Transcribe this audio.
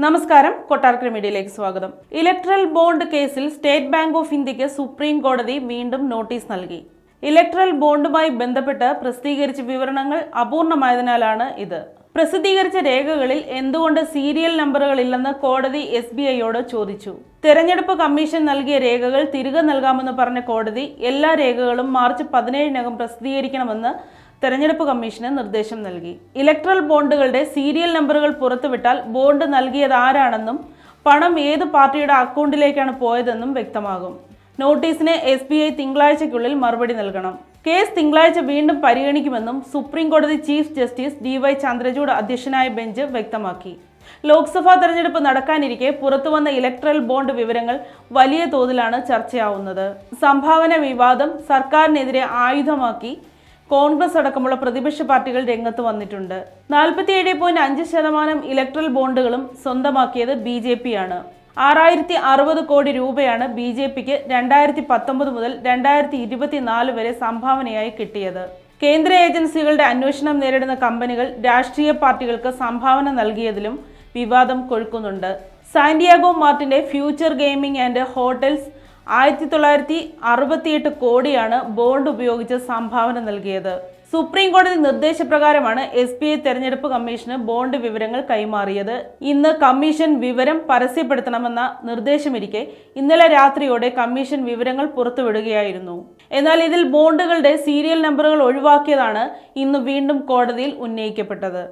നമസ്കാരം, കൊട്ടാരക്കര മീഡിയയിലേക്ക് സ്വാഗതം. ഇലക്ട്രൽ ബോണ്ട് കേസിൽ സ്റ്റേറ്റ് ബാങ്ക് ഓഫ് ഇന്ത്യക്ക് സുപ്രീം കോടതി വീണ്ടും നോട്ടീസ് നൽകി. ഇലക്ട്രൽ ബോണ്ടുമായി ബന്ധപ്പെട്ട് പ്രസിദ്ധീകരിച്ച വിവരണങ്ങൾ അപൂർണമായതിനാലാണ് ഇത്. പ്രസിദ്ധീകരിച്ച രേഖകളിൽ എന്തുകൊണ്ട് സീരിയൽ നമ്പറുകളില്ലെന്ന് കോടതി SBIയോട് ചോദിച്ചു. തെരഞ്ഞെടുപ്പ് കമ്മീഷൻ നൽകിയ രേഖകൾ തിരികെ നൽകാമെന്ന് പറഞ്ഞ കോടതി എല്ലാ രേഖകളും മാർച്ച് 17-നകം പ്രസിദ്ധീകരിക്കണമെന്ന് തെരഞ്ഞെടുപ്പ് കമ്മീഷന് നിർദ്ദേശം നൽകി. ഇലക്ട്രൽ ബോണ്ടുകളുടെ സീരിയൽ നമ്പറുകൾ പുറത്തുവിട്ടാൽ ബോണ്ട് നൽകിയത് ആരാണെന്നും പണം ഏത് പാർട്ടിയുടെ അക്കൗണ്ടിലേക്കാണ് പോയതെന്നും വ്യക്തമാകും. നോട്ടീസിന് SBI തിങ്കളാഴ്ചയ്ക്കുള്ളിൽ മറുപടി നൽകണം. കേസ് തിങ്കളാഴ്ച വീണ്ടും പരിഗണിക്കുമെന്നും സുപ്രീം കോടതി ചീഫ് ജസ്റ്റിസ് DY ചന്ദ്രചൂഡ് അധ്യക്ഷനായ ബെഞ്ച് വ്യക്തമാക്കി. ലോക്സഭാ തെരഞ്ഞെടുപ്പ് നടക്കാനിരിക്കെ പുറത്തുവന്ന ഇലക്ട്രൽ ബോണ്ട് വിവരങ്ങൾ വലിയ തോതിലാണ് ചർച്ചയാവുന്നത്. സംഭാവന വിവാദം സർക്കാരിനെതിരെ ആയുധമാക്കി കോൺഗ്രസ് അടക്കമുള്ള പ്രതിപക്ഷ പാർട്ടികൾ രംഗത്ത് വന്നിട്ടുണ്ട്. 47.5% ഇലക്ട്രൽ ബോണ്ടുകളും സ്വന്തമാക്കിയത് BJP ആണ്. 6060 കോടി രൂപയാണ് BJPക്ക് 2019 മുതൽ 2024 വരെ സംഭാവനയായി കിട്ടിയത്. കേന്ദ്ര ഏജൻസികളുടെ അന്വേഷണം നേരിടുന്ന കമ്പനികൾ രാഷ്ട്രീയ പാർട്ടികൾക്ക് സംഭാവന നൽകിയതിലും വിവാദം കൊഴുക്കുന്നുണ്ട്. സാന്റിയാഗോ മാർട്ടിന്റെ ഫ്യൂച്ചർ ഗെയിമിംഗ് ആൻഡ് ഹോട്ടൽസ് 1968 കോടിയാണ് ബോണ്ട് ഉപയോഗിച്ച് സംഭാവന നൽകിയത്. സുപ്രീം കോടതി നിർദ്ദേശപ്രകാരമാണ് SBI തെരഞ്ഞെടുപ്പ് കമ്മീഷന് ബോണ്ട് വിവരങ്ങൾ കൈമാറിയത്. ഇന്ന് കമ്മീഷൻ വിവരം പരസ്യപ്പെടുത്തണമെന്ന നിർദ്ദേശമിരിക്കെ ഇന്നലെ രാത്രിയോടെ കമ്മീഷൻ വിവരങ്ങൾ പുറത്തുവിടുകയായിരുന്നു. എന്നാൽ ഇതിൽ ബോണ്ടുകളുടെ സീരിയൽ നമ്പറുകൾ ഒഴിവാക്കിയതാണ് ഇന്ന് വീണ്ടും കോടതിയിൽ ഉന്നയിക്കപ്പെട്ടത്.